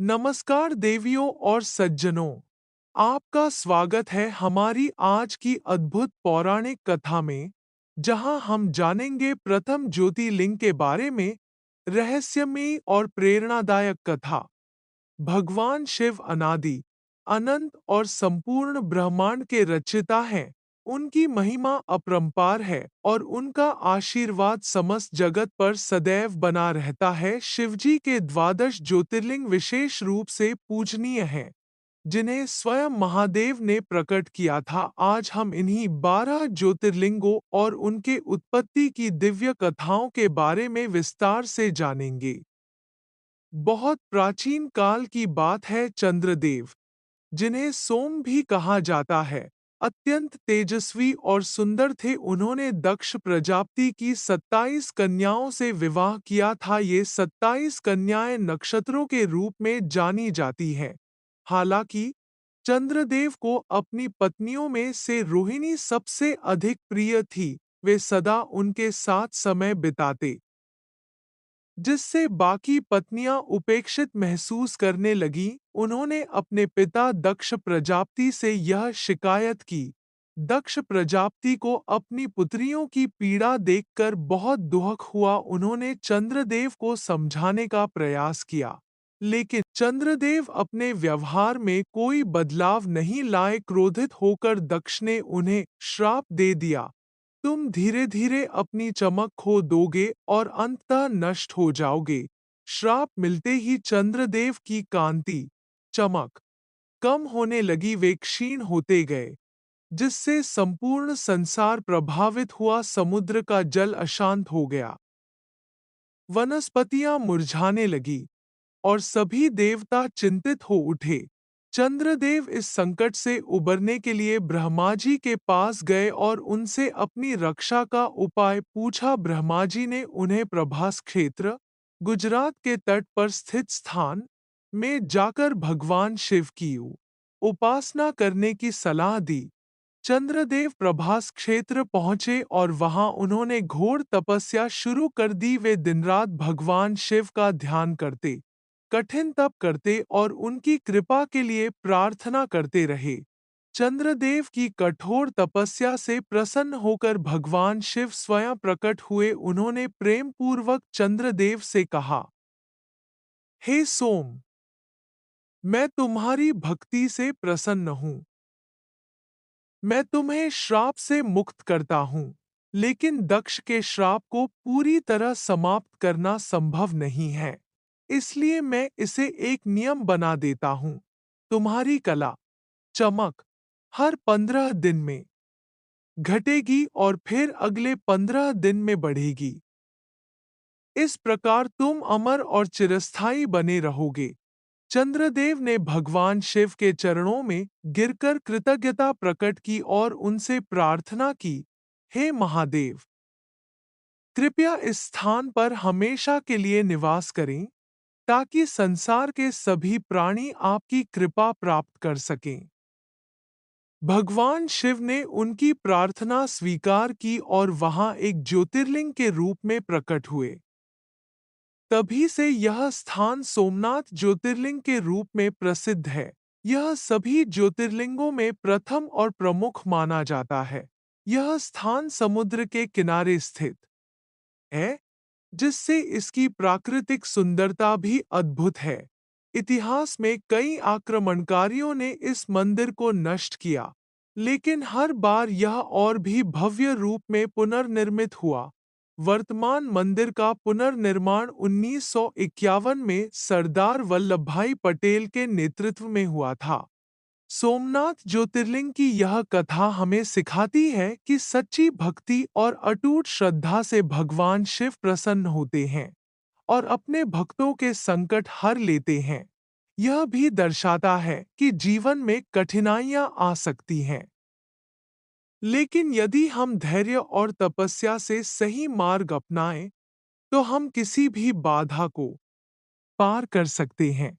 नमस्कार देवियों और सज्जनों, आपका स्वागत है हमारी आज की अद्भुत पौराणिक कथा में, जहां हम जानेंगे प्रथम ज्योतिर्लिंग के बारे में। रहस्यमयी और प्रेरणादायक कथा। भगवान शिव अनादि, अनंत और संपूर्ण ब्रह्मांड के रचयिता हैं। उनकी महिमा अपरंपार है और उनका आशीर्वाद समस्त जगत पर सदैव बना रहता है। शिवजी के द्वादश ज्योतिर्लिंग विशेष रूप से पूजनीय हैं, जिन्हें स्वयं महादेव ने प्रकट किया था। आज हम इन्हीं 12 ज्योतिर्लिंगों और उनके उत्पत्ति की दिव्य कथाओं के बारे में विस्तार से जानेंगे। बहुत प्राचीन काल की बात है। चंद्रदेव, जिन्हें सोम भी कहा जाता है, अत्यंत तेजस्वी और सुंदर थे। उन्होंने दक्ष प्रजापति की 27 कन्याओं से विवाह किया था। ये 27 कन्याएं नक्षत्रों के रूप में जानी जाती हैं। हालांकि चंद्रदेव को अपनी पत्नियों में से रोहिणी सबसे अधिक प्रिय थी। वे सदा उनके साथ समय बिताते, जिससे बाकी पत्नियां उपेक्षित महसूस करने लगीं। उन्होंने अपने पिता दक्ष प्रजापति से यह शिकायत की। दक्ष प्रजापति को अपनी पुत्रियों की पीड़ा देखकर बहुत दुख हुआ। उन्होंने चंद्रदेव को समझाने का प्रयास किया, लेकिन चंद्रदेव अपने व्यवहार में कोई बदलाव नहीं लाए। क्रोधित होकर दक्ष ने उन्हें श्राप दे दिया, तुम धीरे धीरे अपनी चमक खो दोगे और अंततः नष्ट हो जाओगे। श्राप मिलते ही चंद्रदेव की कांति, चमक कम होने लगी। वे क्षीण होते गए, जिससे संपूर्ण संसार प्रभावित हुआ। समुद्र का जल अशांत हो गया, वनस्पतियां मुरझाने लगी और सभी देवता चिंतित हो उठे। चंद्रदेव इस संकट से उबरने के लिए ब्रह्मा जी के पास गए और उनसे अपनी रक्षा का उपाय पूछा। ब्रह्मा जी ने उन्हें प्रभास क्षेत्र, गुजरात के तट पर स्थित स्थान में जाकर भगवान शिव की उपासना करने की सलाह दी। चंद्रदेव प्रभास क्षेत्र पहुंचे और वहां उन्होंने घोर तपस्या शुरू कर दी। वे दिन रात भगवान शिव का ध्यान करते, कठिन तप करते और उनकी कृपा के लिए प्रार्थना करते रहे। चंद्रदेव की कठोर तपस्या से प्रसन्न होकर भगवान शिव स्वयं प्रकट हुए। उन्होंने प्रेम पूर्वक चंद्रदेव से कहा, हे सोम, मैं तुम्हारी भक्ति से प्रसन्न हूँ। मैं तुम्हें श्राप से मुक्त करता हूँ, लेकिन दक्ष के श्राप को पूरी तरह समाप्त करना संभव नहीं है। इसलिए मैं इसे एक नियम बना देता हूँ। तुम्हारी कला, चमक हर 15 दिन में घटेगी और फिर अगले 15 दिन में बढ़ेगी। इस प्रकार तुम अमर और चिरस्थायी बने रहोगे। चंद्रदेव ने भगवान शिव के चरणों में गिरकर कृतज्ञता प्रकट की और उनसे प्रार्थना की, हे महादेव, कृपया इस स्थान पर हमेशा के लिए निवास करें, ताकि संसार के सभी प्राणी आपकी कृपा प्राप्त कर सकें। भगवान शिव ने उनकी प्रार्थना स्वीकार की और वहां एक ज्योतिर्लिंग के रूप में प्रकट हुए। तभी से यह स्थान सोमनाथ ज्योतिर्लिंग के रूप में प्रसिद्ध है। यह सभी ज्योतिर्लिंगों में प्रथम और प्रमुख माना जाता है। यह स्थान समुद्र के किनारे स्थित है, जिससे इसकी प्राकृतिक सुंदरता भी अद्भुत है। इतिहास में कई आक्रमणकारियों ने इस मंदिर को नष्ट किया, लेकिन हर बार यह और भी भव्य रूप में पुनर्निर्मित हुआ। वर्तमान मंदिर का पुनर्निर्माण 1951 में सरदार वल्लभभाई पटेल के नेतृत्व में हुआ था। सोमनाथ ज्योतिर्लिंग की यह कथा हमें सिखाती है कि सच्ची भक्ति और अटूट श्रद्धा से भगवान शिव प्रसन्न होते हैं और अपने भक्तों के संकट हर लेते हैं। यह भी दर्शाता है कि जीवन में कठिनाइयां आ सकती हैं, लेकिन यदि हम धैर्य और तपस्या से सही मार्ग अपनाएं, तो हम किसी भी बाधा को पार कर सकते हैं।